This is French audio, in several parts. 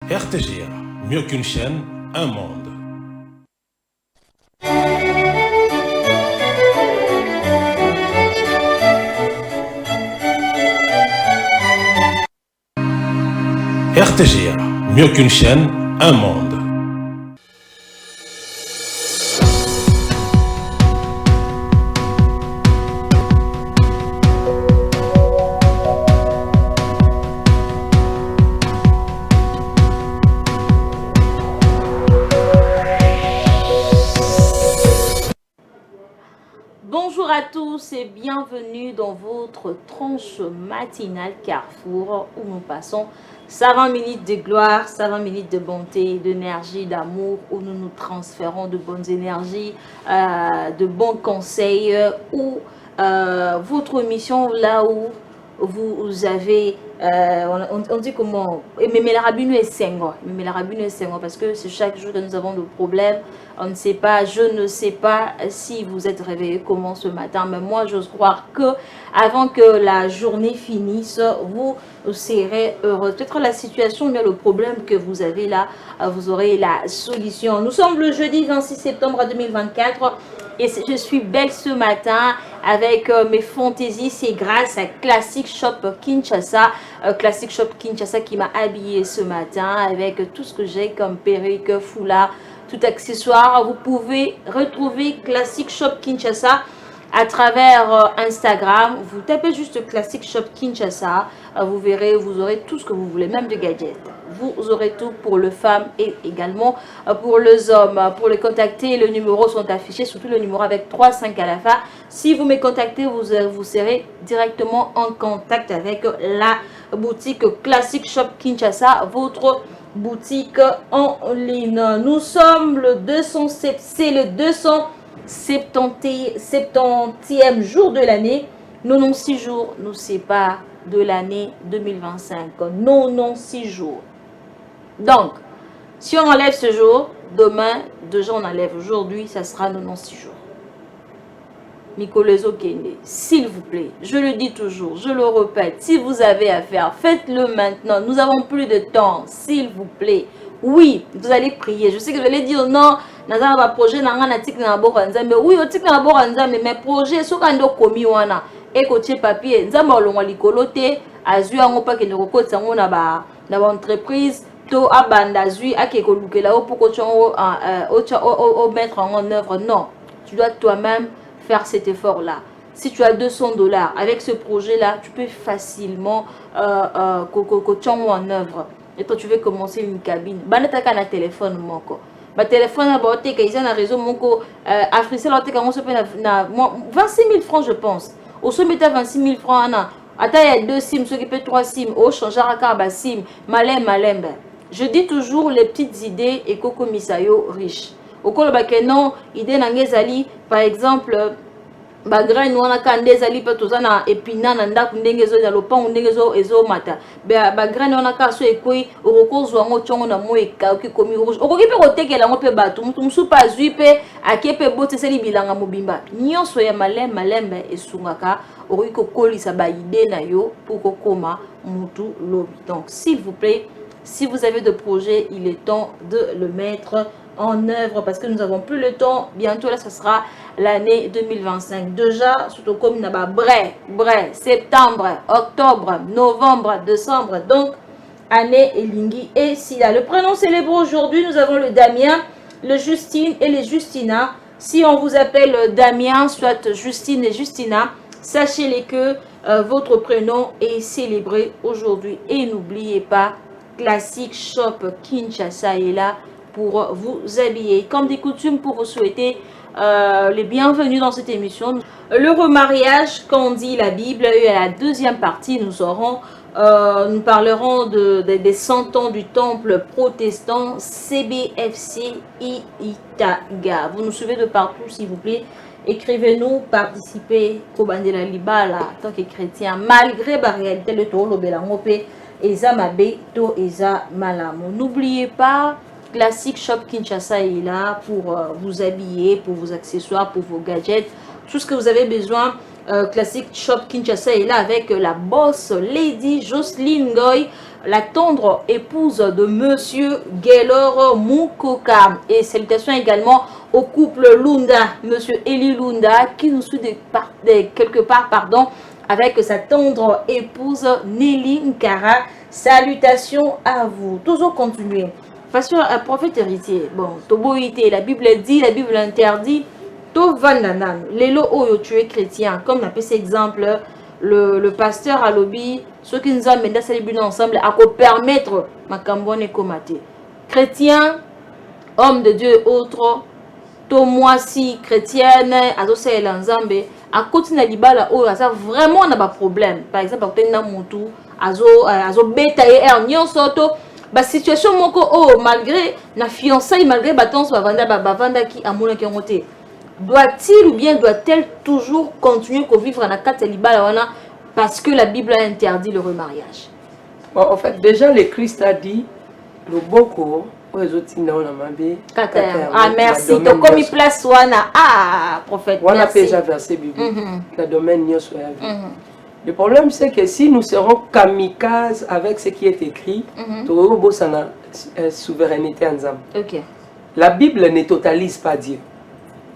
RTGA, mieux qu'une chaîne, un monde. RTGA, mieux qu'une chaîne, un monde. Bonjour à tous et bienvenue dans votre tranche matinale Carrefour où nous passons 120 minutes de gloire, 120 minutes de bonté, d'énergie, d'amour, où nous nous transférons de bonnes énergies, de bons conseils, où votre mission là où vous avez, on dit comment, mais la rabine est sengo, parce que c'est chaque jour que nous avons des problèmes. On ne sait pas, je ne sais pas si vous êtes réveillé comment ce matin, mais moi j'ose croire que avant que la journée finisse, vous serez heureux. Peut-être la situation, mais le problème que vous avez là, vous aurez la solution. Nous sommes le jeudi 26 septembre 2024 et je suis belle ce matin avec mes fantaisies. C'est grâce à Classic Shop Kinshasa, Classic Shop Kinshasa qui m'a habillée ce matin avec tout ce que j'ai comme perruque, foulard, tout accessoire. Vous pouvez retrouver Classic Shop Kinshasa à travers Instagram. Vous tapez juste Classic Shop Kinshasa, vous verrez, vous aurez tout ce que vous voulez, même de gadgets. Vous aurez tout pour les femmes et également pour les hommes. Pour les contacter, les numéros sont affichés, surtout le numéro avec 3-5 à la fin. Si vous me contactez, vous serez directement en contact avec la boutique Classic Shop Kinshasa, votre boutique en ligne. Nous sommes le 207, c'est le 270e jour de l'année. 96 jours nous séparent de l'année 2025. 96 jours. Donc, si on enlève ce jour, demain, déjà on enlève aujourd'hui, ça sera 96 jours. Mikolezo Kende, s'il vous plaît, je le dis toujours, je le répète, si vous avez à faire, faites-le maintenant. Nous avons plus de temps, s'il vous plaît. Oui, vous allez prier. Je sais que vous allez dire non, nous avons un projet, nous avons un article dans la mais oui, article dans la mais mes projets, ce qu'on a commis, et côté papier, nous avons le likoloté, azu ango pa que nous recotons na entreprise. To abandazui akeko lukela pour que tu mettre en œuvre. Non, tu dois toi-même faire cet effort là. Si tu as $200 avec ce projet là, tu peux facilement en œuvre. Et toi tu veux commencer une cabine, banataka na téléphone moko ba téléphone na bote ka isa na réseau moko africell ote ka on se peut na 26 000 francs je pense. Au sommet à 26 000 francs ana ata il y a 2 sims, ceux qui peut 3 sims, au changer à ba sim malem. Je dis toujours les petites idées et Koko Misayo riche. Au col non, idée n'angezali, par exemple, bagrain wana kande zali pe tozana epina na ndako ndenge zo na lopango ndenge zo ezo mata. Bagrain wana ka so ekoi okokozwa ngo tongo na mo ekauki komi rouge. Okoki pe kotekela ngo pe batu mutu musu pa zui pe akepe bote seli bilanga mobimba. Nyonso ya malembe esungaka okoki kokolisa ba idée na yo pour kokoma mutu lobi. Donc s'il vous plaît, si vous avez de projets, il est temps de le mettre en œuvre parce que nous n'avons plus le temps. Bientôt, là, ce sera l'année 2025. Déjà, surtout comme il y a septembre, octobre, novembre, décembre. Donc, année Elingi et Sida. Le prénom célébré aujourd'hui, nous avons le Damien, le Justine et les Justina. Si on vous appelle Damien, soit Justine et Justina, sachez-les que votre prénom est célébré aujourd'hui. Et n'oubliez pas, Classic Shop Kinshasa est là pour vous habiller. Comme des coutumes, pour vous souhaiter les bienvenus dans cette émission. Le remariage, quand on dit la Bible, et à la deuxième partie, nous parlerons des 100 ans du temple protestant CBFC Itaga. Vous nous suivez de partout, s'il vous plaît. Écrivez-nous, participez, Kobandela Libala, tant que chrétien, malgré la réalité, le tolo Belangope. Eza mabe to eza malamu. N'oubliez pas, Classic Shop Kinshasa est là pour vous habiller, pour vos accessoires, pour vos gadgets, tout ce que vous avez besoin. Classic Shop Kinshasa est là avec la boss Lady Jocelyne Goy. la tendre épouse de Monsieur Gaylor Mukoka. Et salutations également au couple Lunda, Monsieur Eli Lunda, qui nous suit quelque part, pardon, avec sa tendre épouse Nelly Nkara. Salutations à vous. Toujours continuer. Façon un prophète héritier. Bon, Toboïté, la Bible dit, la Bible interdit. To vandanan. Lelo oyo tu es chrétien. Comme on appelle cet exemple, le pasteur à lobby, ceux qui nous amènent à célébrer ensemble, à permettre ma cambone komate. Chrétien, homme de Dieu et autres, to moi si chrétienne, azo c'est l'ensemble. À côté de libala oyo, ça vraiment on a pas problème. Par exemple, à côté de Namutu, azo beta et ernion soto. Ba situation moko oh malgré na fiançailles malgré baton so bavanda qui amona qui ont été doit-il ou bien doit-elle toujours continuer à vivre na kata libala wana parce que la Bible a interdit le remariage? Bon, en fait déjà le Christ a dit le boko aux autres na mabe kata. Ah merci to comme il place wana prophète wana déjà verset biblique la domaine nyoso ya vie. Le problème, c'est que si nous serons kamikazes avec ce qui est écrit, nous aurons la souveraineté ensemble. La Bible ne totalise pas Dieu.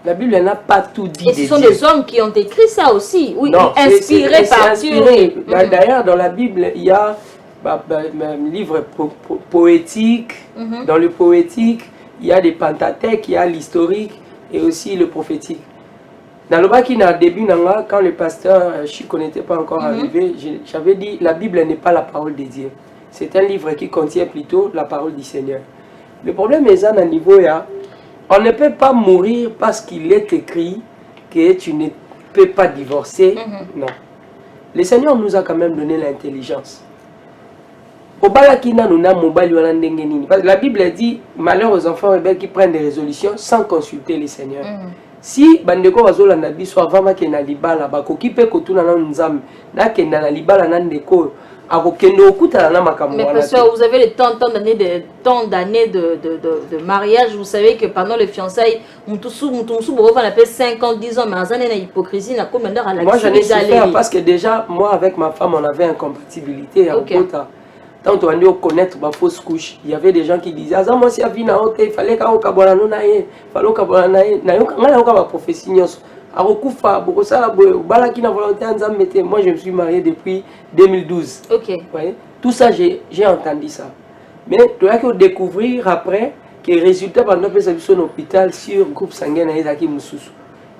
La Bible n'a pas tout dit. Et ce sont des hommes qui ont écrit ça aussi, oui, non, inspirés par Dieu. D'ailleurs, dans la Bible, il y a un livre poétique. Dans le poétique, il y a des Pentateuques, il y a l'historique et aussi le prophétique. Dans le bas qui n'a début, quand le pasteur Chico n'était pas encore arrivé, j'avais dit la Bible n'est pas la parole de Dieu. C'est un livre qui contient plutôt la parole du Seigneur. Le problème est à un niveau, on ne peut pas mourir parce qu'il est écrit que tu ne peux pas divorcer. Non. Le Seigneur nous a quand même donné l'intelligence. Parce que la Bible dit malheur aux enfants rebelles qui prennent des résolutions sans consulter le Seigneur. Si bandeko bazola na biso avant ke na libala bakoki pe kotuna na nzambe na ke na libala na ndeko akokendo okutana na makambo wana. Mais parce que vous avez les tant d'années de mariage, vous savez que pendant les fiançailles mutusu on appelle 5 ans 10 ans mais azane na hypocrisie na combien d'heures à la. Moi j'en ai souffert parce que déjà moi avec ma femme on avait incompatibilité à Okota. Tant on a connaître ma fausse couche, il y avait des gens qui disaient ah moi si avina il fallait ka okabona no nae, fallait okabona nae, na yo ngala yo ka ba prophétie nyos. Arokufa boko sala boye bala ki na volonté nzambe mete. Moi je me suis marié depuis 2012. OK. Ouais. Tout ça j'ai entendu ça. Mais tu as que découvrir après que résultat pendant que c'est son hôpital sur groupe sanguin na ezaki mususu.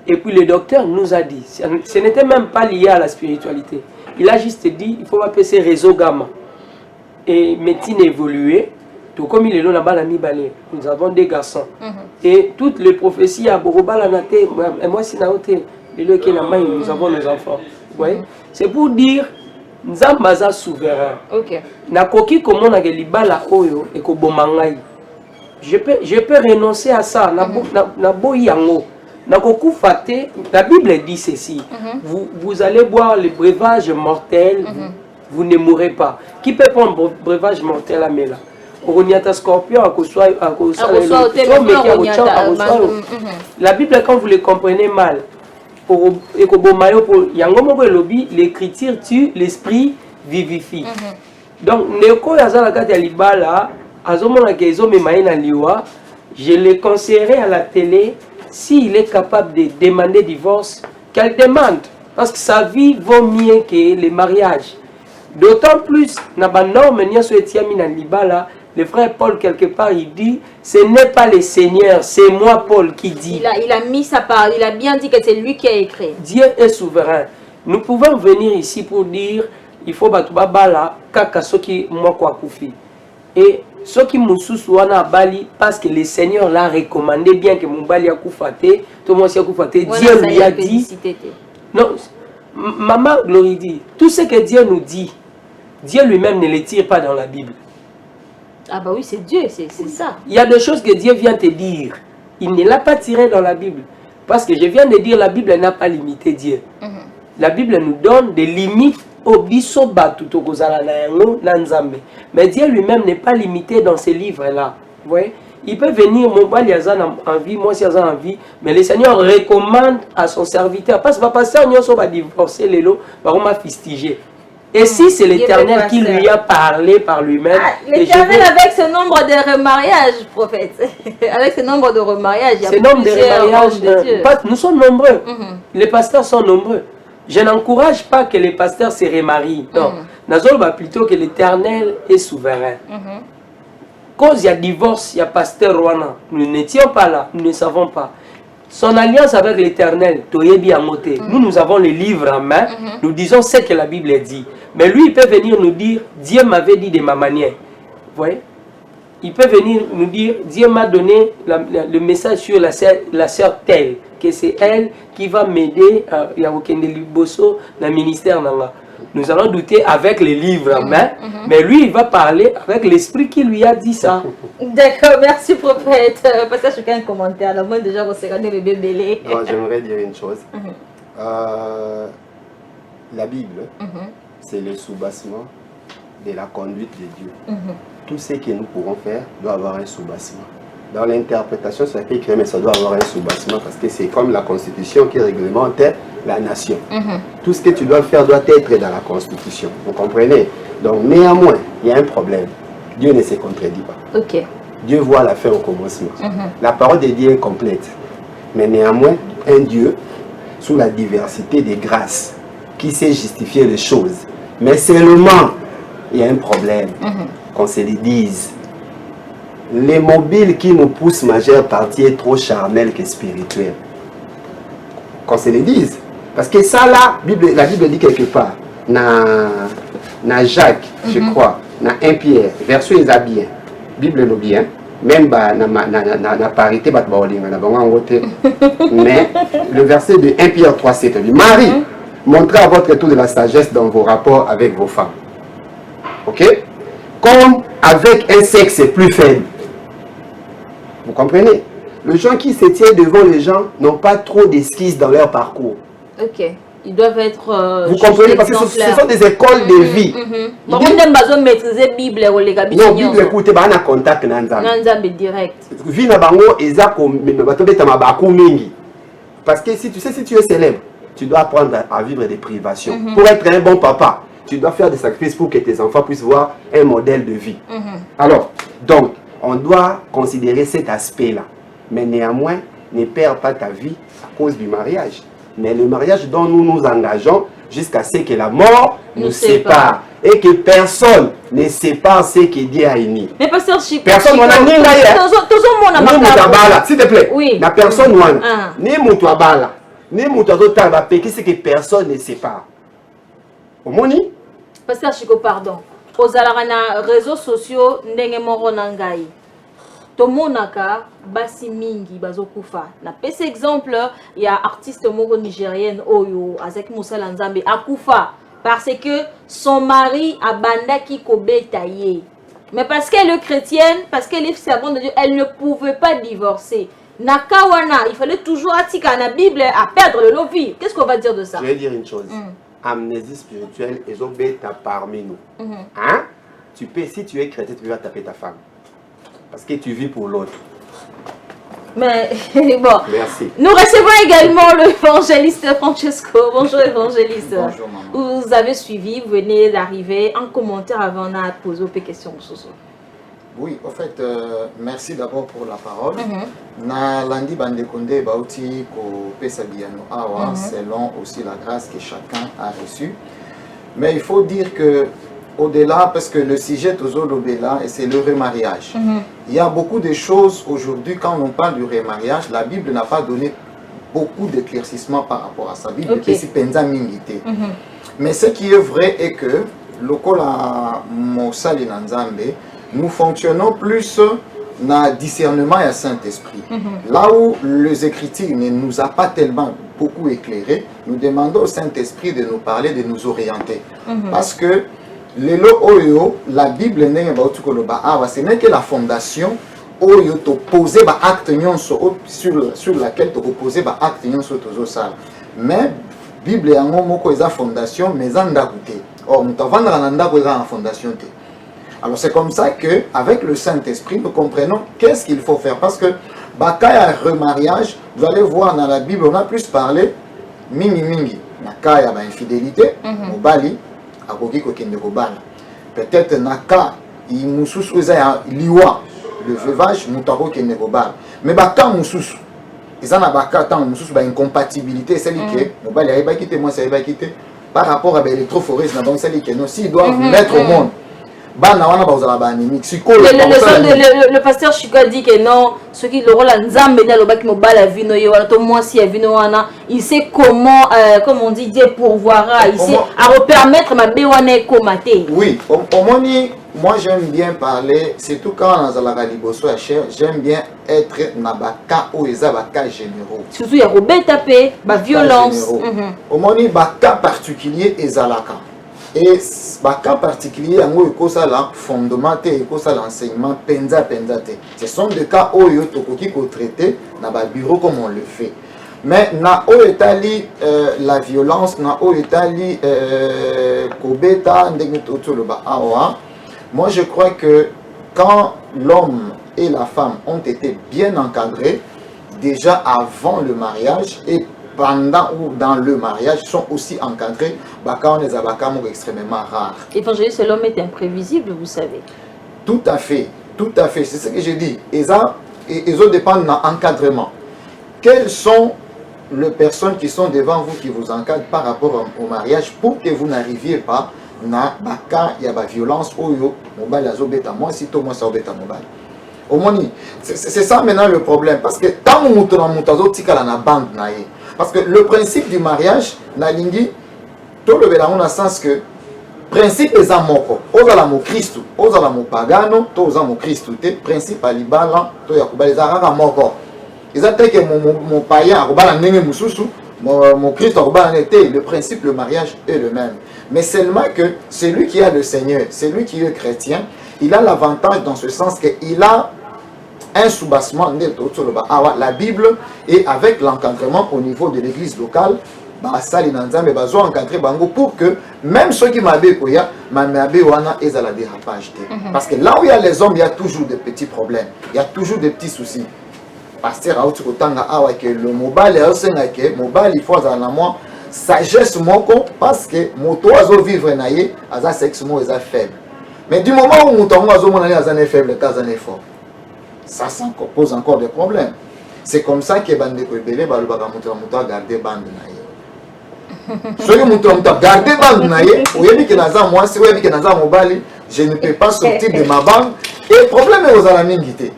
Et puis le docteur nous a dit ce n'était même pas lié à la spiritualité. Il a juste dit il faut appeler ces réseaux gamma. Et médecine évoluée, tout comme il est là là-bas, nous avons des garçons. Et toutes les prophéties à Borobala, et moi si nous avons nos enfants. C'est pour dire nous sommes souverains. Nakoki comme on a libala oyo et ko bomangai. Je peux renoncer à ça. Na boyango. Nakoku fate. La Bible dit ceci. Vous allez boire le breuvage mortel. Vous ne mourrez pas. Qui peut prendre breuvage mortel à Mela? Scorpion, la Bible, quand vous le comprenez mal, l'écriture tue, l'esprit vivifie. Donc, je le conseillerais à la télé, s'il est capable de demander divorce, qu'elle demande. Parce que sa vie vaut mieux que le mariage. D'autant plus, le frère Paul, quelque part, il dit, ce n'est pas le Seigneur, c'est moi, Paul, qui dit. Il a mis sa parole, il a bien dit que c'est lui qui a écrit. Dieu est souverain. Nous pouvons venir ici pour dire, il faut batubabala, kaka soki mwakwa kufi. Et soki mususu wana bali, parce que le Seigneur l'a recommandé, bien que Moubali a koufate, tout le monde a koufate, Dieu lui a dit. Non, Maman Glory dit, tout ce que Dieu nous dit, Dieu lui-même ne le tire pas dans la Bible. Ah bah oui, c'est Dieu, c'est ça. Il y a des choses que Dieu vient te dire. Il ne l'a pas tiré dans la Bible. Parce que je viens de dire, la Bible n'a pas limité Dieu. La Bible nous donne des limites au bisoba tout au mais Dieu lui-même n'est pas limité dans ces livres-là. Vous voyez? Il peut venir, mon bal yazan en vie, moi si yazan en vie, mais le Seigneur recommande à son serviteur, parce que pasteur n'y a pas divorcer les lots, par on m'a fistigé. Et si c'est Dieu l'Éternel fait qui pasteur. lui a parlé par lui-même, L'Éternel avec ce nombre de remariages, prophète. Avec ce nombre de remariages, il y a ce nombre de plusieurs remariages, hommes de Dieu. nous sommes nombreux. Mhm. Les pasteurs sont nombreux. Je n'encourage pas que les pasteurs se remarient. Non. Nazolba plutôt que l'Éternel est souverain. Cause il y a divorce, il y a pasteur Rwanda. Nous n'étions pas là, nous ne savons pas. Son alliance avec l'Éternel, nous avons le livre en main, nous disons ce que la Bible dit. Mais lui, il peut venir nous dire, Dieu m'avait dit de ma manière. Vous voyez? Il peut venir nous dire, Dieu m'a donné le message sur la sœur telle, que c'est elle qui va m'aider à dans le ministère. Nous allons douter avec les livres en main, mais lui, il va parler avec l'esprit qui lui a dit ça. D'accord, merci prophète. Parce que chacun un commentaire. La moi déjà, vous regardez le bébé. J'aimerais dire une chose. La Bible, c'est le soubassement de la conduite de Dieu. Tout ce que nous pourrons faire doit avoir un soubassement. Dans l'interprétation, c'est écrit, mais ça doit avoir un soubassement parce que c'est comme la Constitution qui réglemente la nation. Tout ce que tu dois faire doit être dans la Constitution. Vous comprenez? Donc, néanmoins, il y a un problème. Dieu ne se contredit pas. Ok. Dieu voit la fin au commencement. La parole de Dieu est complète. Mais néanmoins, un Dieu, sous la diversité des grâces, qui sait justifier les choses. Mais seulement, il y a un problème. Qu'on se le dise. Les mobiles qui nous poussent majeure partie est trop charnel que spirituel. Qu'on se le dise. Parce que ça là, la Bible dit quelque part, dans Jacques, je crois, dans 1 Pierre, verset est bien. Bible le bien. Même na parité, mais le verset de 1 Pierre 3, 7 dit, Marie, montrez à votre tour de la sagesse dans vos rapports avec vos femmes. Ok? Comme avec un sexe plus faible. Vous comprenez? Les gens qui se tiennent devant les gens n'ont pas trop d'esquisses dans leur parcours. Ok. Ils doivent être. Vous comprenez? Parce que ce sont des écoles de vie. Bon, on aime pas maîtriser Bible ou les gars. Non, Bible, écoutez, on a contact avec Nzambe direct. Vie na bango, parce que si tu sais, si tu es célèbre, tu dois apprendre à vivre des privations. Pour être un bon papa, tu dois faire des sacrifices pour que tes enfants puissent voir un modèle de vie. Alors, donc, on doit considérer cet aspect-là. Mais néanmoins, ne perds pas ta vie à cause du mariage. Mais le mariage dont nous nous engageons jusqu'à ce que la mort nous sépare. Et que personne ne sépare ce que Dieu a uni. Mais pasteur Chico, personne n'a ni s'il te plaît. Oui. La personne ni mutwabala, ni mutwazotanga pe qui c'est que personne ne sépare. Omoni? Pasteur Chico, pardon. Ozalaka na réseaux sociaux ndenge moko na ngai. Tomonaka basi mingi bazokufa. Na pese exemple, il y a artiste moko nigérienne oyo azaki musala nzambe akufa parce que son mari a bandaki kobeta ye. Mais parce qu'elle est chrétienne, parce qu'elle est servante de Dieu, elle ne pouvait pas divorcer. Nakawana, il fallait toujours attiquer la Bible à perdre le vie. Qu'est-ce qu'on va dire de ça? Je vais dire une chose. Amnésie spirituelle, ils ont bêta parmi nous. Hein? Tu peux, si tu es chrétien, tu vas taper ta femme. Parce que tu vis pour l'autre. Mais bon, merci. Nous recevons également l'évangéliste Francesco. Bonjour évangéliste. Bonjour maman. Vous avez suivi, vous venez d'arriver. Un commentaire avant de poser des questions. Oui, en fait, merci d'abord pour la parole. Na landi bandekonde bauti ko pesa biano awa selon aussi la grâce que chacun a reçue. Mais il faut dire que au-delà, parce que le sujet toujours l'obéla et c'est le remariage. Il y a beaucoup de choses aujourd'hui quand on parle du remariage, la Bible n'a pas donné beaucoup d'éclaircissements par rapport à ça. Bible mais ce qui est vrai est que lokola mosali na nzambe, nous fonctionnons plus dans le discernement et le Saint-Esprit. Là où les Écritures ne nous a pas tellement beaucoup éclairé, nous demandons au Saint-Esprit de nous parler, de nous orienter. Parce que lelo oyo, la Bible ce n'est que la fondation oyo to poser ba acte sur laquelle to poser ba acte nyonso tozo sala. Mais Bible yango moko eza fondation mais anda goûter. Or nous avons nanda ko eza en fondation te. Alors c'est comme ça que avec le Saint-Esprit nous comprenons qu'est-ce qu'il faut faire parce que bakaya remariage, vous allez voir dans la Bible on a plus parlé mingi na kaya ba infidélité, mobali akoki kokende kobala. Peut-être naka mususu eza ya liwa le veuvage mutu akokende kobala. Mais baka mususu eza na baka tant mususu ba incompatibilité celle que mobali ayebaki te mwasi ayebaki te par rapport à l'électrophoreuse na bango celle que non s'ils doivent mettre au monde. Le pasteur Chiko a dit que non, ceux qui le rôle en Nzambe il sait comment, comme on dit, Dieu pourvoira, il sait à repermettre ma béwane komaté. Oui, moi j'aime bien parler, surtout quand on a la liboso à cher, j'aime bien être nabaka ou ezabaka généraux. Surtout il y a Robert tapé, ba violence. Au moins baka particulier ezalaka. Et le cas particulier, c'est le fondement et l'enseignement penza. Ce sont des cas où il faut traiter dans le bureau comme on le fait. Mais na la violence, na moi je crois que quand l'homme et la femme ont été bien encadrés, déjà avant le mariage et pendant ou dans le mariage, sont aussi encadrés, quand les avocats sont extrêmement rares. Évangéliste, l'homme est imprévisible, vous savez. Tout à fait, c'est ce que j'ai dit. Ils dépendent de l'encadrement. Quelles sont les personnes qui sont devant vous, qui vous encadrent par rapport au mariage, pour que vous n'arriviez pas à il y a la violence, c'est ça maintenant le problème. Parce que tant que nous sommes en bande, parce que le principe du mariage, nalingi, tout le dans le sens que principe est amoko. Ozala mo Christ, ozala mo pagano, to ozala mo Christ te principe alibala, to yakuba les arara moko. Ils attendent que mon païen akubala nenge mususu, mon Christ akubala nete. Le principe, le mariage est le même. Mais seulement que celui qui a le Seigneur, celui qui est chrétien, il a l'avantage dans ce sens qu'il a un soubassement de la Bible et avec l'encadrement au niveau de l'église locale, pour que même ceux qui m'avaient koya, ils à la dérapage. Parce que là où il y a les hommes, il y a toujours des petits problèmes, il y a toujours des petits soucis. Pasteur que le mobile il faut avoir moi sagesse moko parce que mon oiseau vivre naïe à sexe mo est faible. Mais du moment où mon oiseau mon est faible, est fort. Ça pose encore des problèmes. C'est comme ça que bande de belé balobaka muto garder bande naïe. Ceux qui muto garder bande naïe, oyebi que naza moi si oyebi que naza mobali, je ne peux pas sortir de ma bande et le problème est aux alamingité.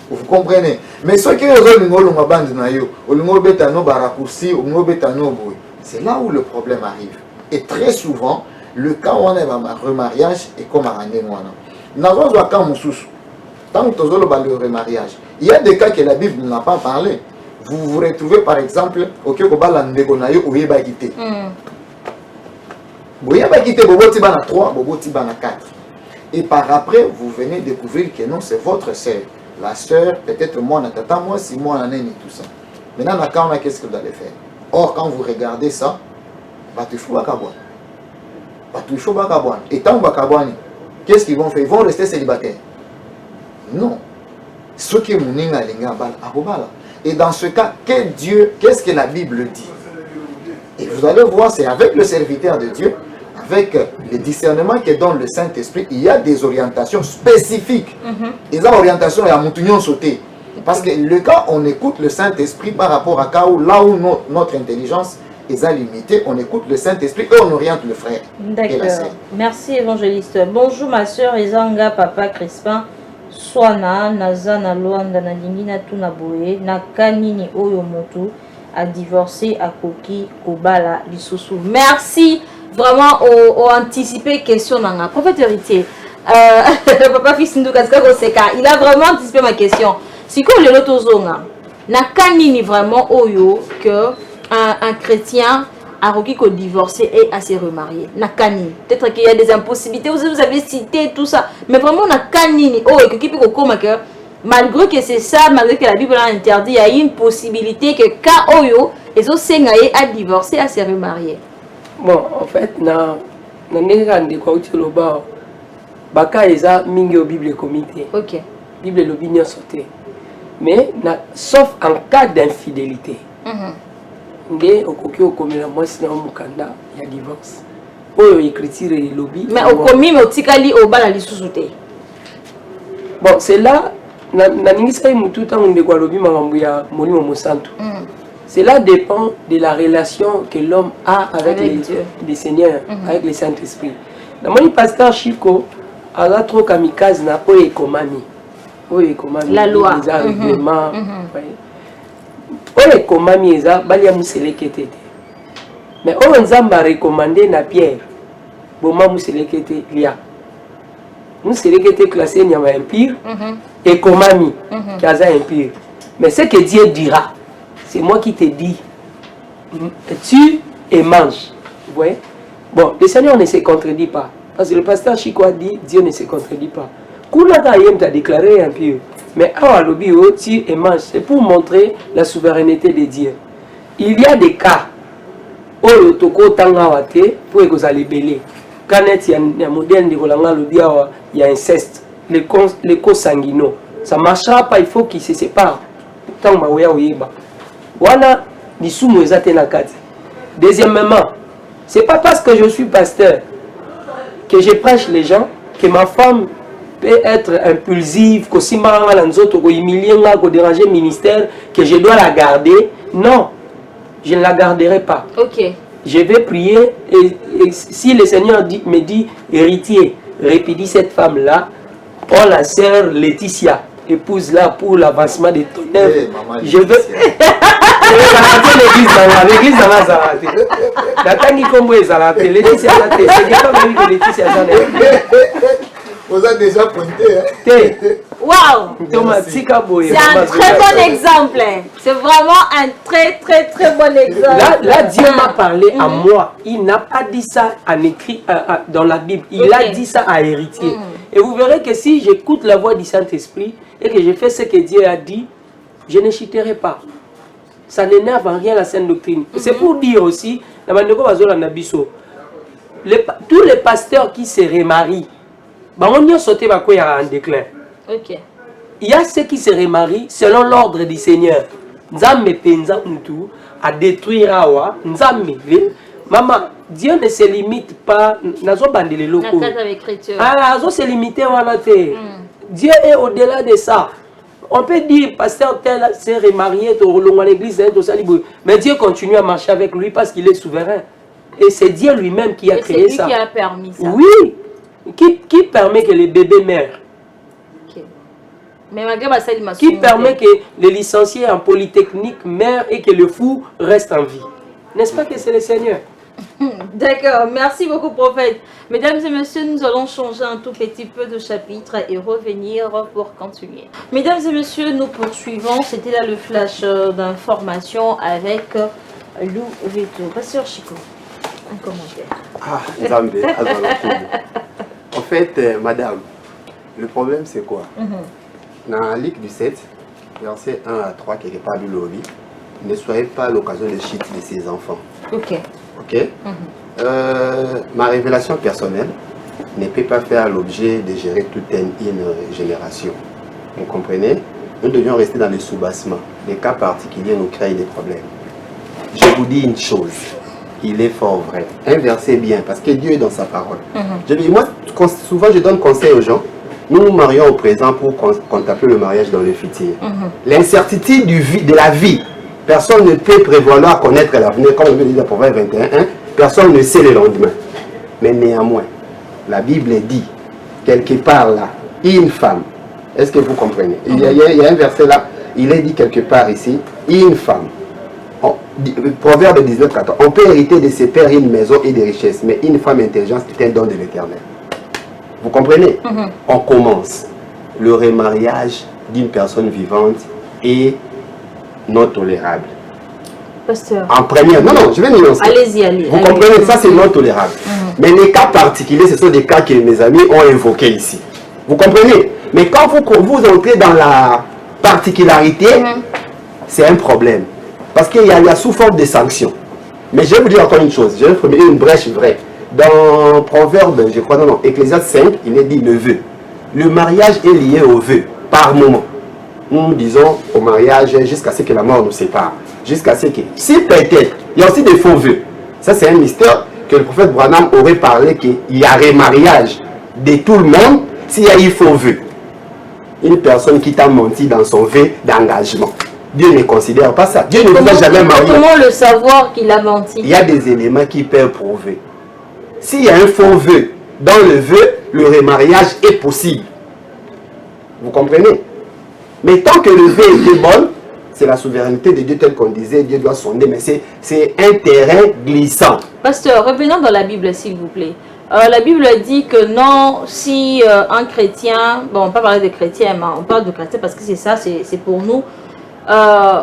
Vous comprenez? Mais ceux qui ont ma bande naïe, c'est là où le problème arrive. Et très souvent, le cas où on est en remariage est comme un tant que le remariage, il y a des cas que la Bible n'a pas parlé. Vous vous retrouvez par exemple au Kyokoba Ndegonayo ou Yebagité. Vous Yebagité, Boboti Bana 3, Boboti Bana 4. Et par après, vous venez découvrir que non, c'est votre sœur. La sœur, peut-être moi, Natata, moi, si moi, Nanen et tout ça. Maintenant, qu'est-ce que vous allez faire? Or, quand vous regardez ça, et tant qu'est-ce qu'ils vont faire? Ils vont rester célibataires. Non. Ce qui est et dans ce cas, qu'est-ce que la Bible dit? Et vous allez voir, c'est avec le serviteur de Dieu, avec le discernement que donne le Saint-Esprit, il y a des orientations spécifiques. Et ces orientations, il y a mon sauté. Parce que le cas, on écoute le Saint-Esprit par rapport à là où notre intelligence est limitée, on écoute le Saint-Esprit et on oriente le frère. D'accord. Merci évangéliste. Bonjour ma soeur Ezanga, papa Crispin. Swana, Nazana, Luanda, Nadingina, Tunaboe, Nakanini, Oyomotu, a divorcé à Koki, Kobala, Lissousou. Merci vraiment au anticipé question. Prophète héritier, papa fils Ndoukaska Koseka, il a vraiment anticipé ma question. Si quoi le lotozonga, Nakanini vraiment Oyo que un chrétien a divorcé et à se remarier. Nakani. Peut-être qu'il y a des impossibilités, vous avez cité tout ça. Mais vraiment, Nakani, malgré que c'est ça, malgré que la Bible a interdit, il y a une possibilité que Kaoyo et Osengaye a divorcé, à se remarier. Bon, en fait, Baka eza mingi au Bible comité. Ok. Bible l'opinion sauté. Mais sauf en cas d'infidélité. Nde okoki okomela mwasi na mukanda ya divorce. oyo écriture et lobby. Mais au commis, mais au tikali, au bas, la lissouté. Bon, c'est là, naningisa mutu tango ndeko lobby makambo ya molimo mosantu. Cela dépend de la relation que l'homme a avec les seigneurs, avec le Saint-Esprit. Dans mon pasteur Chico, il a trop kamikaze na oye komami. La loi. Les arguments. Oye komami eza balia muselekete. Mais on nzamba recommandé na Pierre. Boma muselekete lia. Muselekete classé nyama impire et komami qui a impire. Mais ce que Dieu dira, c'est moi qui te dis, tue et mange. Vous voyez? Bon, le Seigneur ne se contredit pas. Parce que le pasteur Chico a dit, Dieu ne se contredit pas. Kounakayem t'a déclaré impur. Mais Awalobi, tue et mange. C'est pour montrer la souveraineté de Dieu. Il y a des cas où le toko tangawate pour que vous allez belé. Quand il y a un modèle de Rolanga Lobi, il y a inceste, les co-sanguinaux. Ça ne marchera pas, il faut qu'ils se séparent. Tant Maouya Oyeba. Voilà, deuxièmement, c'est pas parce que je suis pasteur que je prêche les gens que ma femme peut être impulsive, que si je humilier, que déranger le ministère, que je dois la garder. Non, je ne la garderai pas. Ok. Je vais prier et si le Seigneur me dit héritier, répédit cette femme-là, oh la sœur Laetitia, épouse-la pour l'avancement de ton œuvre. Je veux. L'église dans la Zarate. D'attendre comme vous Zarate. Laetitia Zarate. C'est pas même que Laetitia Zarate. Vous avez déjà pointé. Waouh! C'est un très bon exemple. C'est vraiment un très bon exemple. Là Dieu m'a parlé à moi. Il n'a pas dit ça en écrit dans la Bible. Il a dit ça à héritier. Et vous verrez que si j'écoute la voix du Saint-Esprit et que je fais ce que Dieu a dit, je ne chuterai pas. Ça n'énerve en rien la sainte doctrine. C'est pour dire aussi, tous les pasteurs qui se remarient, on y a sauté en déclin. Ok. Il y a ceux qui se remarient selon l'ordre du Seigneur. Nzambe penza mutu à détruire awa. Nzambe. Maman, Dieu ne se limite pas. Nazo bandele loko. Ah, nazo se limite wana te. Dieu est au-delà de ça. On peut dire, pasteur tel s'est remarié, à l'église, mais Dieu continue à marcher avec lui parce qu'il est souverain. Et c'est Dieu lui-même qui a créé ça. C'est lui qui a permis ça. Oui. Qui permet que les bébés meurent. Okay. Mais malgré ça, qui permet que les licenciés en polytechnique meurent et que le fou reste en vie. N'est-ce pas que c'est le Seigneur? D'accord, merci beaucoup prophète. Mesdames et messieurs, nous allons changer un tout petit peu de chapitre et revenir pour continuer. Mesdames et messieurs, nous poursuivons. C'était là le flash d'information avec Lou Veto. Pasteur Chico, un commentaire. Ah, Zambé, en fait, madame, le problème c'est quoi? Dans Luc 17, verset 1 à 3, quelque part du lobby, ne soyez pas l'occasion de chute de ses enfants. Ok. Ok. Ma révélation personnelle ne peut pas faire l'objet de gérer toute une génération. Vous comprenez? Nous devions rester dans le soubassement. Les cas particuliers nous créent des problèmes. Je vous dis une chose, il est fort vrai. Inversez bien, parce que Dieu est dans sa parole. Je dis, moi, souvent je donne conseil aux gens. Nous nous marions au présent pour contempler le mariage dans le futur. L'incertitude de la vie, personne ne peut prévoir connaître l'avenir, comme on dit dans Proverbe 21, personne ne sait le lendemain. Mais néanmoins, la Bible dit, quelque part là, une femme, est-ce que vous comprenez? Il y a un verset là, il est dit quelque part ici, une femme. Proverbe 19, 14. On peut hériter de ses pères une maison et des richesses, mais une femme intelligente est un don de l'Éternel. Vous comprenez? On commence. Le remariage d'une personne vivante est non tolérable. Pasteur. En première, non, je vais nuancer. Allez-y, allez. Vous comprenez? Ça, c'est non tolérable. Mais les cas particuliers, ce sont des cas que mes amis ont évoqués ici. Vous comprenez? Mais quand vous entrez dans la particularité, c'est un problème. Parce qu'il y a sous forme de sanctions. Mais je vais vous dire encore une chose. Je vais vous une brèche vraie. Dans Proverbe, je crois, non, Ecclésiaste 5, il est dit le vœu. Le mariage est lié au vœu, par moment. Nous disons au mariage jusqu'à ce que la mort nous sépare. Jusqu'à ce que... Si peut-être, il y a aussi des faux vœux. Ça, c'est un mystère. que le prophète Branham aurait parlé qu'il y a remariage de tout le monde s'il y a eu faux vœu. Une personne qui t'a menti dans son vœu d'engagement. Dieu ne considère pas ça. Dieu ne vous a jamais marié. Comment le savoir qu'il a menti? Il y a des éléments qui peuvent prouver. S'il y a un faux vœu, dans le vœu, le remariage est possible. Vous comprenez? Mais tant que le vœu était bon, c'est la souveraineté de Dieu tel qu'on disait, Dieu doit sonder, mais c'est un terrain glissant. Pasteur, revenons dans la Bible s'il vous plaît. La Bible dit que non, si un chrétien, bon on ne va pas parler de chrétien, mais on parle de chrétien parce que c'est ça, c'est pour nous,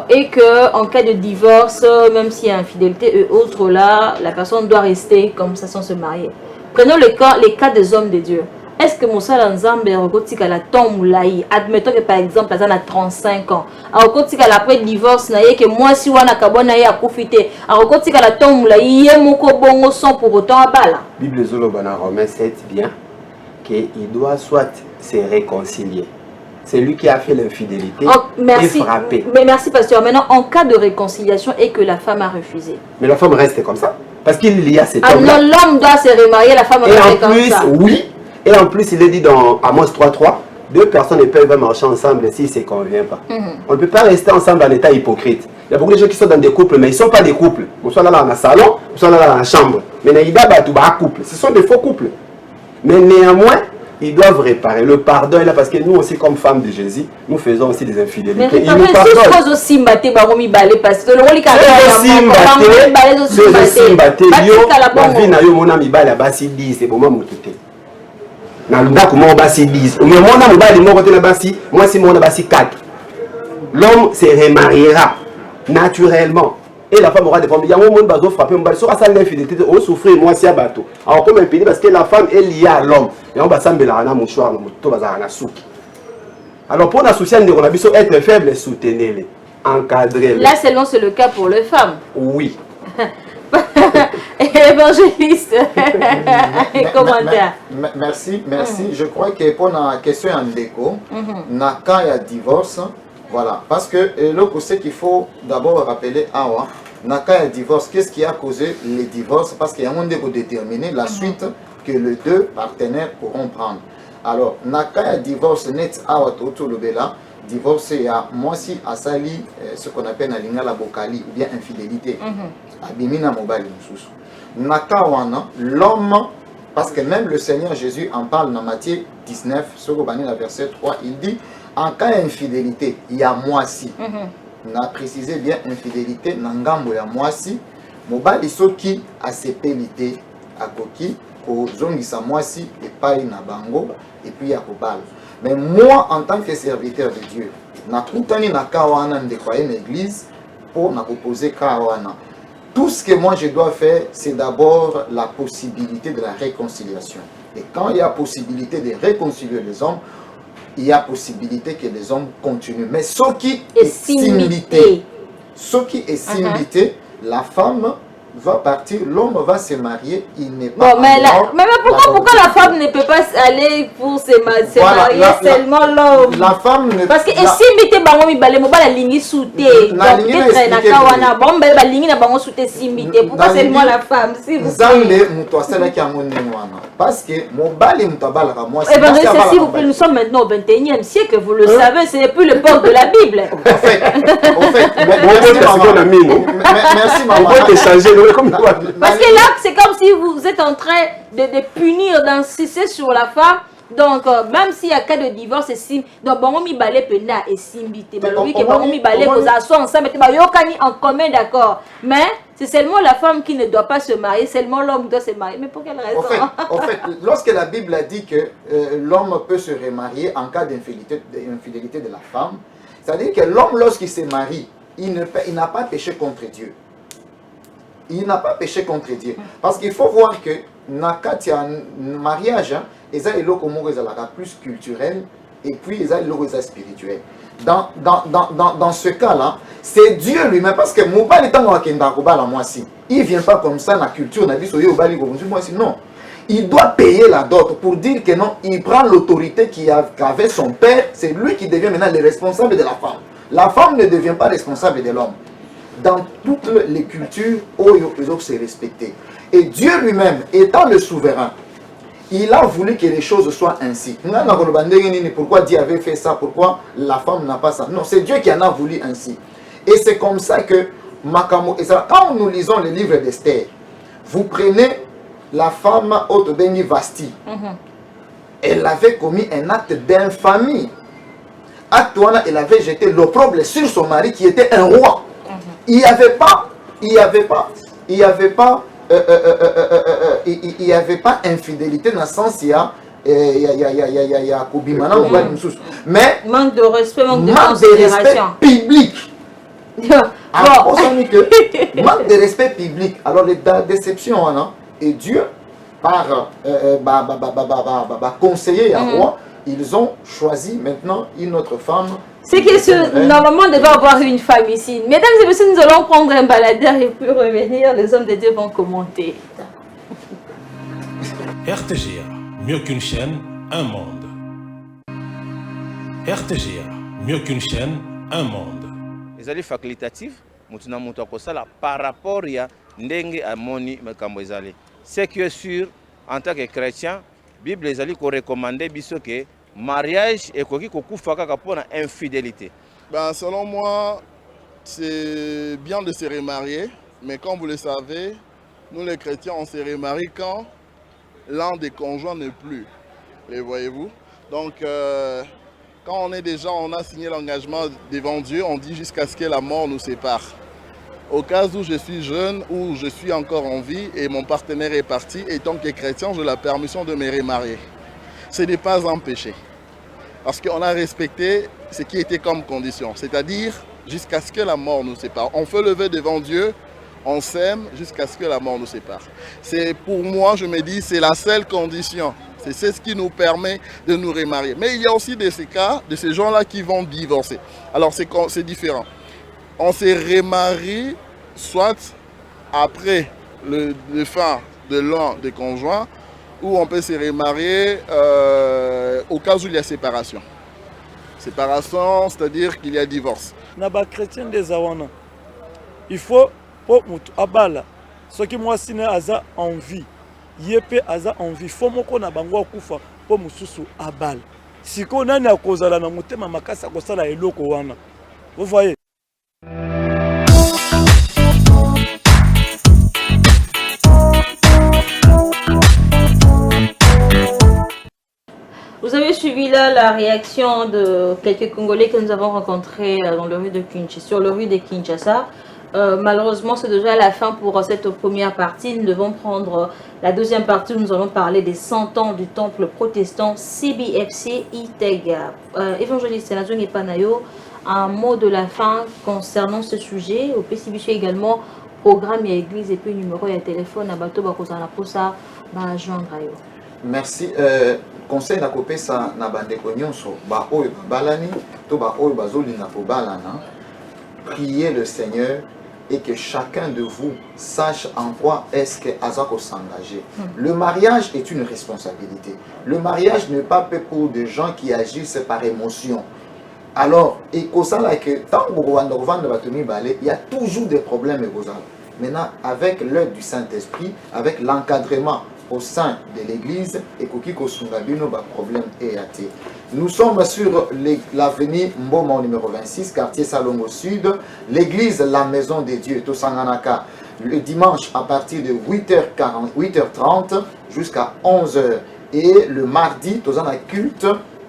et qu'en cas de divorce, même s'il y a infidélité et autres là, la personne doit rester comme ça sans se marier. Prenons les cas des hommes de Dieu. Est-ce que Moussa Nzambe a la tombe laï? Admettons que par exemple, elle a 35 ans. Après divorce, que moi si wana kabona ya profiter. La tombe laï, moko bongo sans pour autant abala. Bible Zolobana Romains 7 bien qu'il doit soit se réconcilier. C'est lui qui a fait l'infidélité et frappé. Mais merci pasteur. Maintenant, en cas de réconciliation et que la femme a refusé. Mais la femme reste comme ça. Parce qu'il y a cet homme. Non, l'homme doit se remarier, la femme reste comme ça. Oui. Et en plus, il est dit dans Amos 3.3, deux personnes ne peuvent marcher ensemble s'ils ne se conviennent pas. On ne peut pas rester ensemble en état hypocrite. Il y a beaucoup de gens qui sont dans des couples, mais ils ne sont pas des couples. Ils sont là dans le salon, ils sont là dans la chambre. Mais il y a des couples. Ce sont des faux couples. Mais néanmoins, ils doivent réparer. Le pardon est là parce que nous aussi, comme femmes de Jésus, nous faisons aussi des infidélités. Mais il nous pardonne. Si je pose baromi balé parce que le rôle est l'homme se remariera naturellement. Et la femme aura des problèmes. Il y a un moment où on va frapper, on va l'infidélité, on va souffrir, moi, si abato. Alors, comme un pays, parce que la femme est liée à l'homme. Et on va s'embêter à un mouchoir, on va à alors, pour l'associer, on a besoin d'être faible, soutenez-les, encadrez-les. Là, seulement, c'est le cas pour les femmes. Oui. Évangéliste, commentaire. Merci. Je crois que pour la question en déco, quand il y a divorce, voilà. Parce que l'autre, c'est qu'il faut d'abord rappeler, quand il y a divorce, qu'est-ce qui a causé les divorces? Parce qu'il y a un monde pour déterminer la suite que les deux partenaires pourront prendre. Alors, quand il y a divorce, net divorce, il y a moi si asali ce qu'on appelle la bokali ou bien infidélité. Abimina mobile l'homme, parce que même le Seigneur Jésus en parle dans Matthieu 19, verset 3, il dit en cas d'infidélité, il y a moi si. On a précisé bien infidélité, nangambo ya moi si. Mobile soki a sepelité à koki, ko zongisa moi si et pas na bango et puis à kobal. Mais moi en tant que serviteur de Dieu, na koutani na kawana ndekwaye l'église pour na proposer kawana. Tout ce que moi je dois faire, c'est d'abord la possibilité de la réconciliation. Et quand il y a possibilité de réconcilier les hommes, il y a possibilité que les hommes continuent. Mais ce qui est similité, la femme va partir, l'homme va se marier, il n'est pas mais pourquoi la femme ne peut pas aller pour se marier seulement l'homme? La femme ne parce que simité bango mi balé mo bala lingi souté donc peut-être na kawana bon ba lingi na bango souté simité pourquoi seulement la femme si vous Zambé muto asala ki amone wana parce que mo balé muto bala ka moi s'il vous plaît, nous sommes maintenant au 21e siècle, vous le savez, ce n'est plus le port de la Bible. En fait, merci maman. Parce que là, c'est comme si vous êtes en train de punir, d'insister sur la femme. Donc, même s'il y a cas de divorce, donc, bon, mi balé pena et simbité. Oui, que bon, mi balé, vous assoient ensemble, en commun, d'accord. Mais c'est seulement la femme qui ne doit pas se marier, seulement l'homme doit se marier. Mais pour quelle raison? En fait, lorsque la Bible a dit que l'homme peut se remarier en cas d'infidélité de la femme, c'est-à-dire que l'homme, lorsqu'il se marie, il n'a pas péché contre Dieu. Il n'a pas péché contre Dieu. Parce qu'il faut voir que dans le mariage, il y a des plus culturel et puis il y a des spirituel. Dans ce cas-là, c'est Dieu lui-même. Parce que Mobali il ne vient pas comme ça dans la culture. Non. Il doit payer la dot pour dire que non, il prend l'autorité qu'avait son père. C'est lui qui devient maintenant le responsable de la femme. La femme ne devient pas responsable de l'homme. Dans toutes les cultures, Oyo se respecter. Et Dieu lui-même, étant le souverain, il a voulu que les choses soient ainsi. Pourquoi Dieu avait fait ça? Pourquoi la femme n'a pas ça? Non, c'est Dieu qui en a voulu ainsi. Et c'est comme ça que, quand nous lisons le livre d'Esther, vous prenez la femme Otobeni Vasti. Elle avait commis un acte d'infamie. Acte où elle avait jeté l'opprobre sur son mari qui était un roi. Il n'y avait pas infidélité dans le sens il y a mais manque de respect, manque de respect considération public. Bon. Manque de respect public. Alors la déception et Dieu par conseiller à roi, ils ont choisi maintenant une autre femme. C'est que normalement, on devait avoir une femme ici. Mesdames et messieurs, nous allons prendre un baladeur et puis revenir. Les hommes de Dieu vont commenter. RTGA, mieux qu'une chaîne, un monde. RTGA, mieux qu'une chaîne, un monde. Les alliés facultatifs, par rapport à ndenge amoni makambo ezali. C'est que sûr, en tant que chrétien, Bible les alliés recommandé biso que mariage et koki kokufa kaka pona infidélité. Ben, selon moi, c'est bien de se remarier, mais comme vous le savez, nous les chrétiens, on se remarie quand l'un des conjoints n'est plus. Les voyez-vous? Donc, quand on a signé l'engagement devant Dieu, on dit jusqu'à ce que la mort nous sépare. Au cas où je suis jeune, ou je suis encore en vie et mon partenaire est parti, et tant que chrétien, j'ai la permission de me remarier. Ce n'est pas un péché. Parce qu'on a respecté ce qui était comme condition. C'est-à-dire jusqu'à ce que la mort nous sépare. On fait lever devant Dieu, on s'aime jusqu'à ce que la mort nous sépare. C'est pour moi, je me dis, c'est la seule condition. C'est ce qui nous permet de nous remarier. Mais il y a aussi de ces cas, de ces gens-là qui vont divorcer. Alors c'est différent. On se remarie soit après le fin de l'un des conjoints, ou on peut se remarier au cas où il y a séparation. Séparation, c'est-à-dire qu'il y a divorce. Naba chrétien des awana. Il faut pour mutu abala. Ce qui moi signe aza envie. Yepe aza envie. Faut moko na bango kufa pour mususu abala. Siko nani akozala na mutema makasa kosala eloko wana. Vous voyez? Vous avez suivi là la réaction de quelques Congolais que nous avons rencontrés dans le rue de Kinshasa, sur le rue de Kinshasa. Malheureusement, c'est déjà la fin pour cette première partie. Nous devons prendre la deuxième partie où nous allons parler des 100 ans du temple protestant CBFC Itega. Évangéliste Nazongi Panayo, un mot de la fin concernant ce sujet. Au PCBC également, programme et église et puis numéro et téléphone à Bato Bakozana Posa, joindre. Merci. Conseil na kopesa na bandeko nyonso ba oyo balani to ba oyo bazolinga ko balana. Priez le Seigneur et que chacun de vous sache en quoi est-ce que Azako s'engager. Le mariage est une responsabilité. Le mariage n'est pas fait pour des gens qui agissent par émotion. Alors, il y a toujours des problèmes. Maintenant, avec l'aide du Saint-Esprit, avec l'encadrement au sein de l'église, et problème est athée. Nous sommes sur l'avenue Mboma numéro 26, quartier Salongo Sud, l'église La Maison des Dieux, Tosanganaka, le dimanche à partir de 8h30 jusqu'à 11h. Et le mardi, Tosana culte,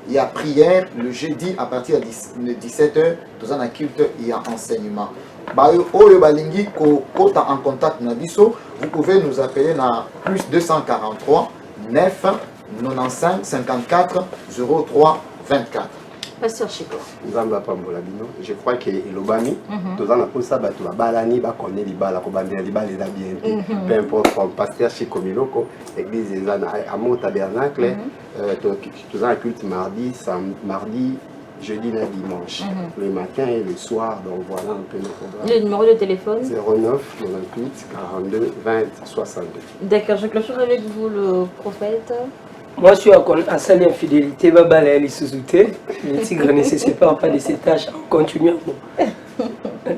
il y a prière. Le jeudi à partir de 17h, Tosana culte, il y a enseignement. En contact Nabiso, vous pouvez nous appeler à plus 243 9 95 54 03 24. Pasteur Chiko. Je crois que l'Obami, tous en appelons ça, Balani, Bakone, Libala, Kobandé, Libala, bien. Peu importe, Pasteur Chiko Miloko, église à Mont Tabernacle, tous en culte mardi, jeudi et dimanche, le matin et le soir. Donc voilà un peu le programme. Le numéro de téléphone 09 98 42 20 62. D'accord, je clôture avec vous le prophète. Moi, je suis à salle infidélité, Babala et Suzuté. Le tigre ne se sépare pas de ses tâches. On continue.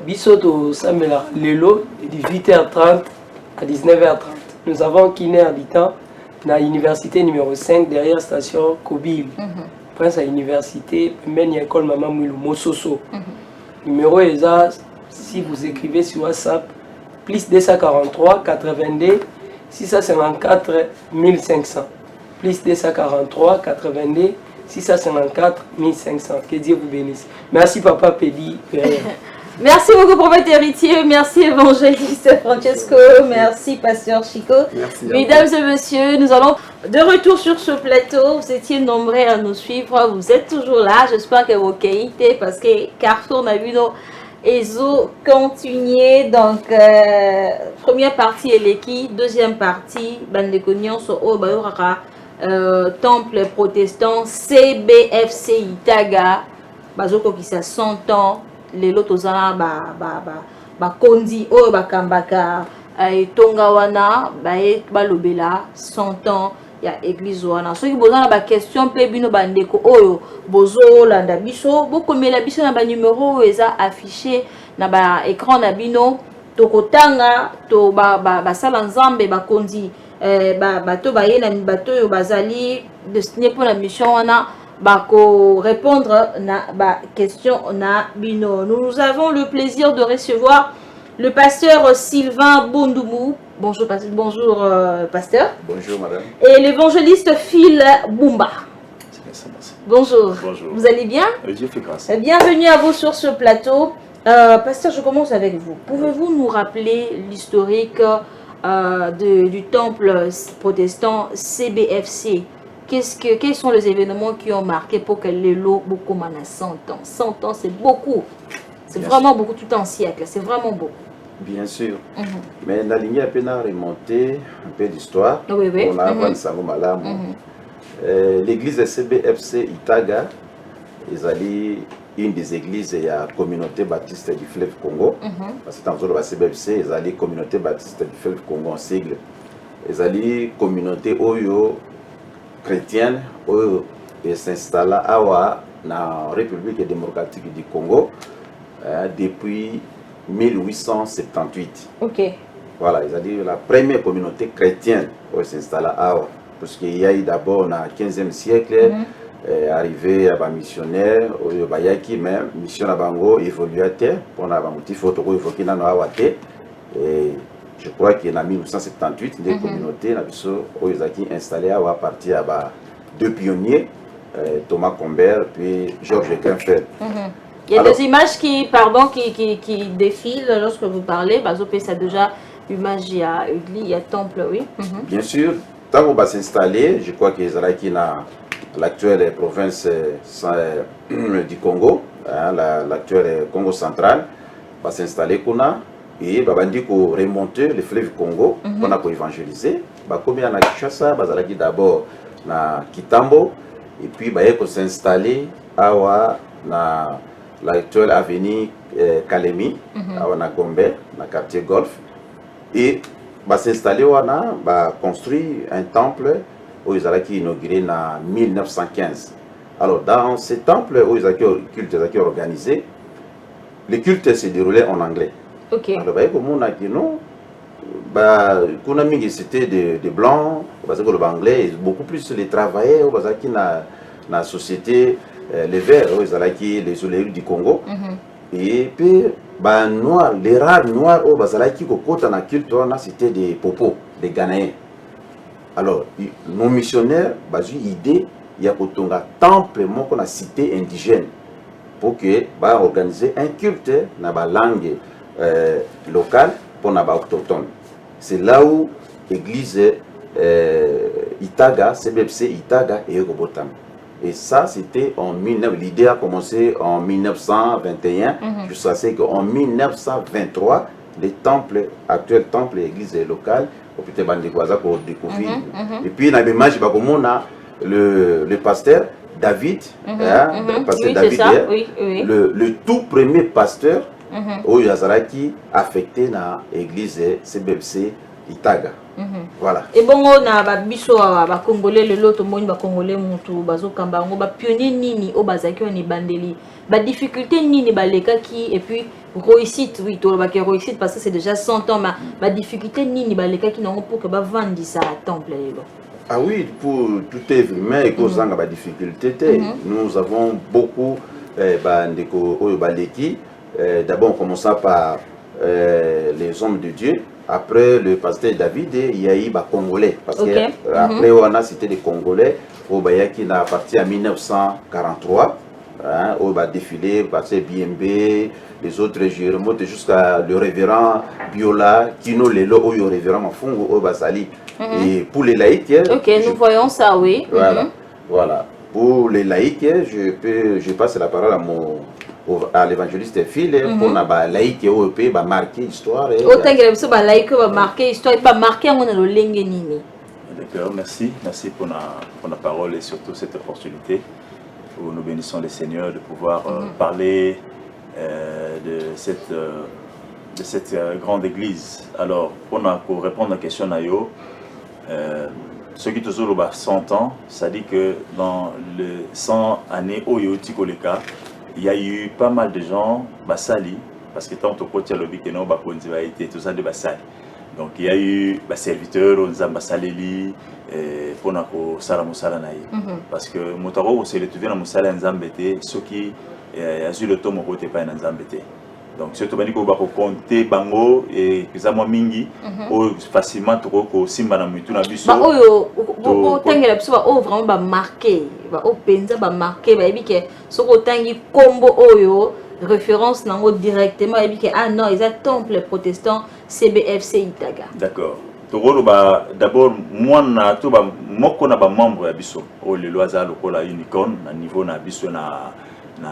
Bissoto Samela Lelo, de 8h30 à 19h30. nous avons Kiné habitant na université numéro 5 derrière station Kobil. Prince à université, même école Maman Moulou Mososo. Numéro est là, si vous écrivez sur WhatsApp, plus 243 82 654 1500. Plus 243 82 654 1500. Que Dieu vous bénisse. Merci Papa Pédi. Merci beaucoup prophète héritier, merci évangéliste Francesco, merci pasteur Chico. Merci. Mesdames et messieurs, nous allons de retour sur ce plateau. Vous étiez nombreux à nous suivre, vous êtes toujours là. J'espère que vous qualité parce que Carrefour n'a vu nos Ezo continuer. Donc, première partie Eleki, deuxième partie Bandekonion sur Obaorara, temple protestant CBFC Itaga, Bazoko qui a 100 ans. Les lotozana ba kondi o ba kambaka tonga wana ba lobela 100 ans ya église wana soki bozana ba question pe bino bandeko oyo bozo landa biso bokomela biso na ba numéro eza affiché na ba écran na bino tokotanga to ba sala nzambe ba kondi bato ba yena bato yo bazali destiné pour la mission wana bako répondre na ba question na bino. Nous avons le plaisir de recevoir le pasteur Sylvain Bondoumou. Bonjour pasteur. Bonjour madame. Et l'évangéliste Phil Bumba. Bonjour. Bonjour. Vous allez bien? Dieu fait grâce. Bienvenue à vous sur ce plateau. Pasteur, je commence avec vous. Pouvez-vous nous rappeler l'historique du temple protestant CBFC? Quels sont les événements qui ont marqué pour que les lots beaucoup à 100 ans? 100 ans, c'est beaucoup. C'est vraiment beaucoup, tout un siècle. C'est vraiment beaucoup. Bien sûr. Mais la ligne a peine à remonter un peu d'histoire. Oui, oui. On a l'église de CBFC Itaga, ils allaient une des églises de la communauté baptiste du fleuve Congo. Parce que dans le CBFC, ils allaient communauté baptiste du fleuve Congo en sigle. Ils allaient communauté Oyo chrétienne qui s'installe à la République démocratique du Congo depuis 1878. Ok. Voilà, ils ont dit la première communauté chrétienne qui s'installe à Awa. Parce qu'il y a eu d'abord dans le 15e siècle, arrivé à un missionnaire, mais la mission à Bango évolue à terre, pour un motif évoqué dans Awa. Et je crois qu'il y a en 1978 des communautés ils ont installé à partir de deux pionniers, Thomas Combert puis Georges Grenfell. Il y a des images qui défilent lorsque vous parlez. Ça déjà image, il y a temple, oui. Bien sûr, tant qu'on va s'installer, je crois qu'ils ont dans l'actuelle province du Congo, l'actuel Congo central, va s'installer et bah bandi ko remonter le fleuve Congo pour évangéliser bah comme à Kinshasa bah d'abord na Kitambo et puis bah ko s'installer awa na l'actuelle avenue Kalemi awa na Gombe na quartier Golf et bah s'installer wana bah construire un temple où ils allaient inauguré en 1915. Alors dans ce temple où ils allaient organisé, le culte se déroulait en anglais. Ok. Alors, comme on a dit non, c'était des blancs, parce que le anglais, beaucoup plus les travailleurs, parce que dans la société, les verts, les oléiers du Congo, et puis noirs, les rares noirs, qui dans la culture, c'était des popos, des Ghanéens. Alors, nos missionnaires, ils ont idée, il y a un temple, qu'on a cité indigène, pour que organiser un culte dans la langue locale pour les autochtones. C'est là où l'église Itaga, CBFC Itaga et Robotam. Et ça, c'était en 1900. L'idée a commencé en 1921 jusqu'à ce qu'en 1923, les temples, actuels temples et églises locales, pour découvrir. Et puis, dans l'image, le pasteur David, pasteur David, le tout premier pasteur où qui affecté dans l'église CBFC Itaga. Voilà. Et bon, on a biso ba congolais le lot moni ba congolais mutu bazo kamba ngo ba pionnier nini o bazaki on bandeli ba difficulté nini ba lekaki et puis réussite, oui, tu as réussite parce que c'est déjà 100 ans, ma difficulté ni les cas qui n'ont pour que va vendre ça à temple. Ah oui, pour tout œuvre humain, il y a des difficultés. Nous avons beaucoup d'abord, on commence par les hommes de Dieu. Après le pasteur David, il y a eu les Congolais. Parce que après, on a cité des Congolais qui n'a parti en 1943. On va défiler, passer BMB, les autres, je remonte jusqu'à le révérend Biola, Kino Lelo, ou le révérend Mafungo, au Basali. Et pour les laïcs, nous voyons ça, oui. Voilà. Pour les laïcs, je passe la parole à l'évangéliste Phil pour les laïcs qui va marquer l'histoire. Autant que les laïcs va marquer l'histoire, il va marquer le langue. D'accord, merci. Merci pour la parole et surtout cette opportunité où nous bénissons le Seigneur de pouvoir parler de cette grande église. Alors, pour répondre à la question Nayo, ce qui toujours 100 ans, ça dit que dans les 100 années Oyoti Koleka, il y a eu pas mal de gens Basali, parce que tant que côté lobby que non Bakonzi va été tout ça de Basali. Donc il y a eu des serviteurs on Basaleli pour na ko sala musala naï. Parce que motaro se retrouver dans musala nzambete, ceux qui a eu le temps au côté pas nzambete. Donc surtout bani ko ba ko compter bango et que moi mingi o facilement to ko simba na mutu na biso. Ba oyo o tangela biso ba o vraiment ba marqué, ba o penza ba marqué ba ebi ke soko tangi combo oyo référence nango directement ebi ke ah non, ils ont temple protestant CBFC Itaga. D'accord. Tokolo ba d'abord moi na to ba moko na ba membre ya biso o le loaza lokola unicorn na niveau na biso na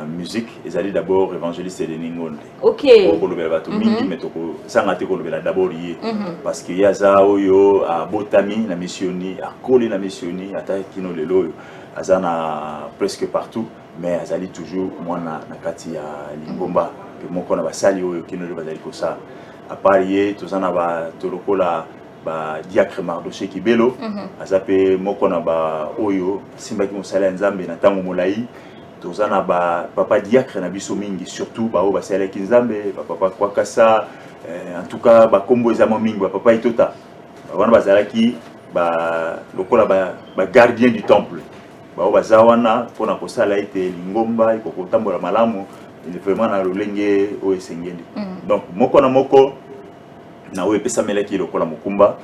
musique, ils allaient d'abord évangéliste de Ningonde. Ok. Pour le bateau mingi, mais toko sangate ko le d'abord yé. Parce qu'il y a ça oyo à Botami na missioni, à Koli na missioni, à Taikino lelo, azana presque partout, mais azali toujours moi na kati ya Lingomba, que mon kona basali oyo kino le bazali ko ça. À Paris, tout ça na ba tolokola ba diacre Mardoché Kibelo, azape mokona ba oyo simba ki mosala nzambe na tango molai. Tozana ba papa diacre na biso mingi surtout ba o ba sala kinzambe papa kwa kasa en tout cas ba kombo ezamo mingi ba papa itota wana bazala ki ba lokola ba gardien du temple ba o bazawana pona ko sala ite lingomba iko kotambola malamu il vraiment na lolenge o esengeli donc moko na moko na o epesa melaki lokola mokumba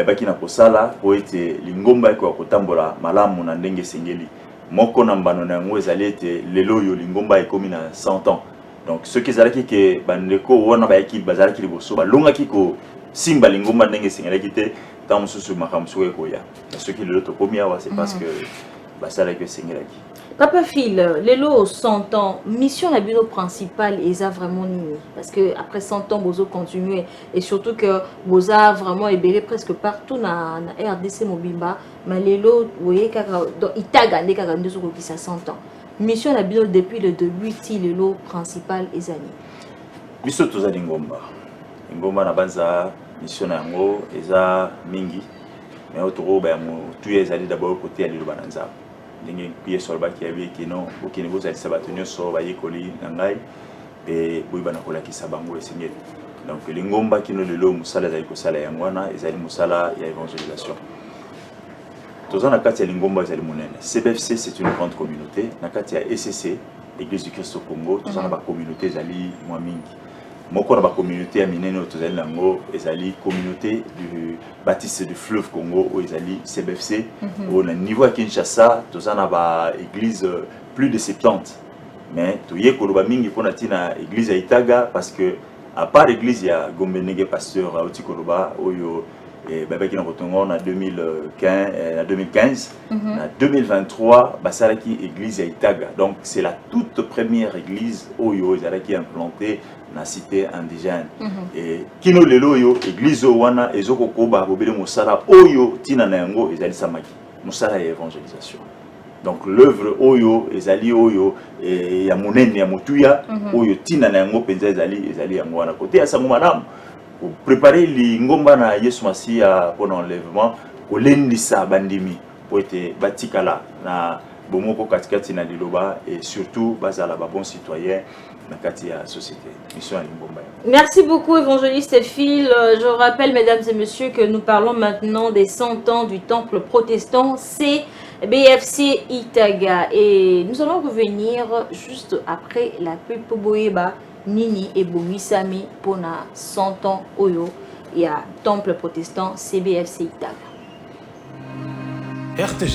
baki na kosala po ite lingomba iko kotambola malamu na ndenge esengeli. Moko nambano na yango ezali ete lelo yo lingomba ekomi na 100 ans. Donc ceux qui ezalaki ke bandeko wana bayaki bazalaki liboso balongaki ko simba lingomba ndenge esengelaki te ntango mosusu makambo soki ekoya. Ceux qui lelo tokomi awa c'est parce que basalaki esengelaki. Papa Phil, lelo 100 ans, mission la bureau principale est vraiment nini parce que après 100 ans bozo continuer et surtout que boza vraiment ébélé presque partout na RDC Mobimba, mais lelo voyez donc itaga ne kaka ndezo ko kisa 100 ans. Mission la bureau depuis le début ti lelo principal ezali. Biso tozali ngomba. Ngomba na banza mission yango eza mingi. Mais autour ba mo tu ezali d'abord côté ali bananza. Ndenge piye solba ki abi ki non okini boza sabatonyo so ba yekoli ngai pe boyba na kola ki sabango esengeli. Donc lingomba kino lelo musala za ko sala yangwana ezali musala ya évangélisation. Tozana kati ya lingomba ezali monene. CBFC c'est une grande communauté, na kati ya ECC, Église du Christ au Congo, tozana ba communauté ezali mwa mingi. Moko na ba communauté ya minene tozali nango ezali communauté du Baptiste du fleuve Congo ou ezali CBFC au niveau à Kinshasa tozana ba église plus de 70 mais toye koloba mingi pona tina église ya Itaga parce que à part église ya Gombenege pasteur Auti Koloba oyo babaki na kotongo na 2015 na 2023 basalaki église ya Itaga donc c'est la toute première église oyo ezalaki implantée na cité indigène et kino lelo yo église wana ezoko koba bobele mosala oyo tina na yango ezali samaki mosala ya évangélisation donc l'œuvre oyo ezali oyo ya monene ya motuya oyo tina na yango penza ezali yango wana côté ya sango malamu pour préparer lingomba na Yesu Masia pour l'enlèvement kolendisa bandimi pour être batikala na bomoko katikati na liloba et surtout bazala ba bon citoyen na kati ya société mission ya Lingomba. Merci beaucoup, évangéliste Phil. Je rappelle, mesdames et messieurs, que nous parlons maintenant des 100 ans du temple protestant CBFC Itaga. Et nous allons revenir juste après la pub Boeba Nini et Bomisami pour 100 ans Oyo. Il y a temple protestant CBFC Itaga. RTG,